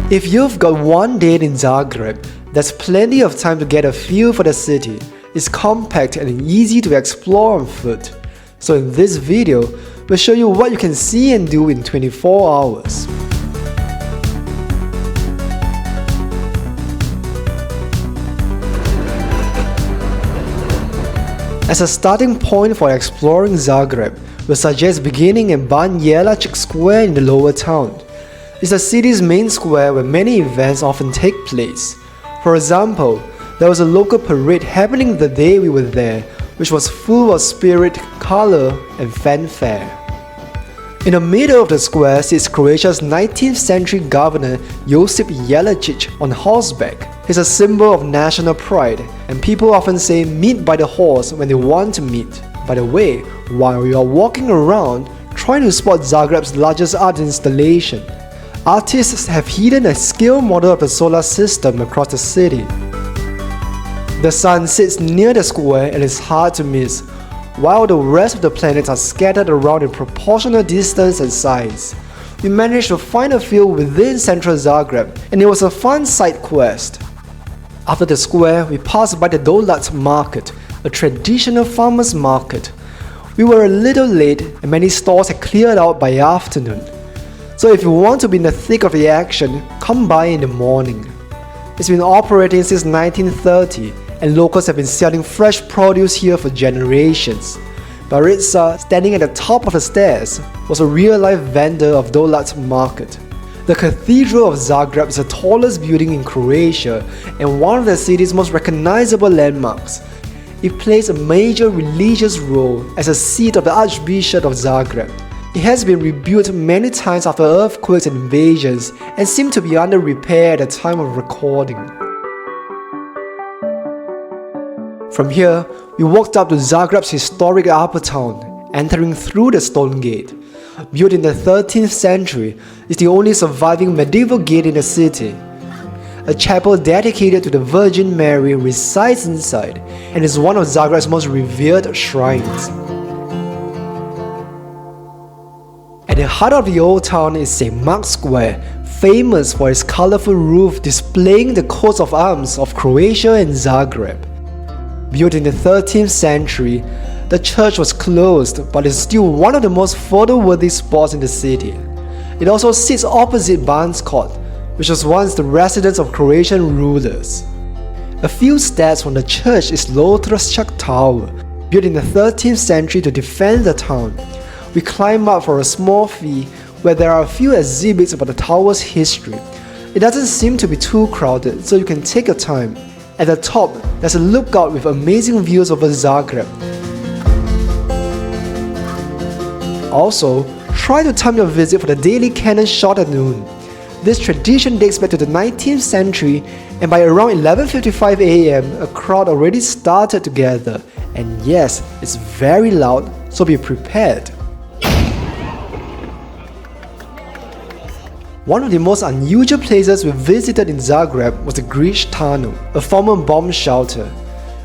If you've got one day in Zagreb, there's plenty of time to get a feel for the city. It's compact and easy to explore on foot. So in this video, we'll show you what you can see and do in 24 hours. As a starting point for exploring Zagreb, we suggest beginning in Ban Jelačić Square in the lower town. It's the city's main square where many events often take place. For example, there was a local parade happening the day we were there, which was full of spirit, color, and fanfare. In the middle of the square sits Croatia's 19th century governor Josip Jelacic on horseback. He's a symbol of national pride, and people often say meet by the horse when they want to meet. By the way, while you are walking around, try to spot Zagreb's largest art installation. Artists have hidden a scale model of the solar system across the city. The sun sits near the square and is hard to miss, while the rest of the planets are scattered around in proportional distance and size. We managed to find a few within central Zagreb, and it was a fun side quest. After the square, we passed by the Dolac Market, a traditional farmers' market. We were a little late and many stores had cleared out by afternoon. So if you want to be in the thick of the action, come by in the morning. It's been operating since 1930 and locals have been selling fresh produce here for generations. Baritza, standing at the top of the stairs, was a real-life vendor of Dolac Market. The Cathedral of Zagreb is the tallest building in Croatia and one of the city's most recognizable landmarks. It plays a major religious role as a seat of the Archbishop of Zagreb. It has been rebuilt many times after earthquakes and invasions and seemed to be under repair at the time of recording. From here, we walked up to Zagreb's historic upper town, entering through the stone gate. Built in the 13th century, it's the only surviving medieval gate in the city. A chapel dedicated to the Virgin Mary resides inside and is one of Zagreb's most revered shrines. At the heart of the old town is St. Mark's Square, famous for its colorful roof displaying the coats of arms of Croatia and Zagreb. Built in the 13th century, the church was closed but is still one of the most photo-worthy spots in the city. It also sits opposite Ban's Court, which was once the residence of Croatian rulers. A few steps from the church is Jelacic Tower, built in the 13th century to defend the town. We climb up for a small fee where there are a few exhibits about the tower's history. It doesn't seem to be too crowded, so you can take your time. At the top, there's a lookout with amazing views over Zagreb. Also, try to time your visit for the daily cannon shot at noon. This tradition dates back to the 19th century, and by around 11:55 AM, a crowd already started to gather. And yes, it's very loud, so be prepared. One of the most unusual places we visited in Zagreb was the Gric Tunnel, a former bomb shelter.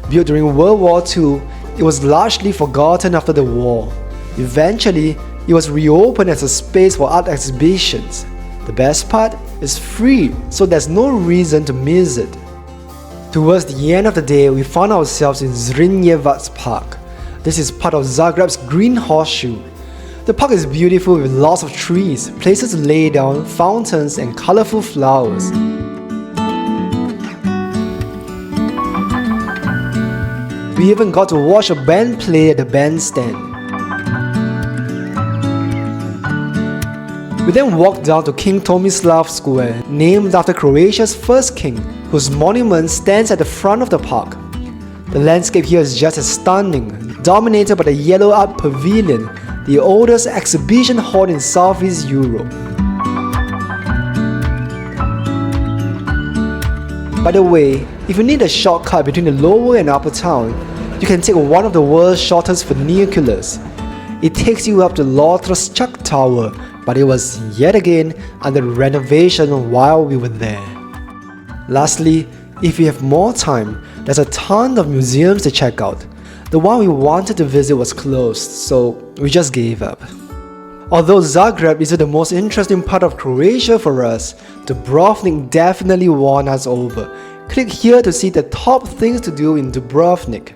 Built during World War II, it was largely forgotten after the war. Eventually, it was reopened as a space for art exhibitions. The best part is free, so there's no reason to miss it. Towards the end of the day, we found ourselves in Zrinjevac Park. This is part of Zagreb's Green Horseshoe. The park is beautiful with lots of trees, places to lay down, fountains, and colorful flowers. We even got to watch a band play at the bandstand. We then walked down to King Tomislav Square, named after Croatia's first king, whose monument stands at the front of the park. The landscape here is just as stunning, dominated by the Yellow Art Pavilion, the oldest exhibition hall in Southeast Europe. By the way, if you need a shortcut between the lower and upper town, you can take one of the world's shortest funiculars. It takes you up to Jelacic Tower, but it was yet again under renovation while we were there. Lastly, if you have more time, there's a ton of museums to check out. The one we wanted to visit was closed, so we just gave up. Although Zagreb isn't the most interesting part of Croatia for us, Dubrovnik definitely won us over. Click here to see the top things to do in Dubrovnik.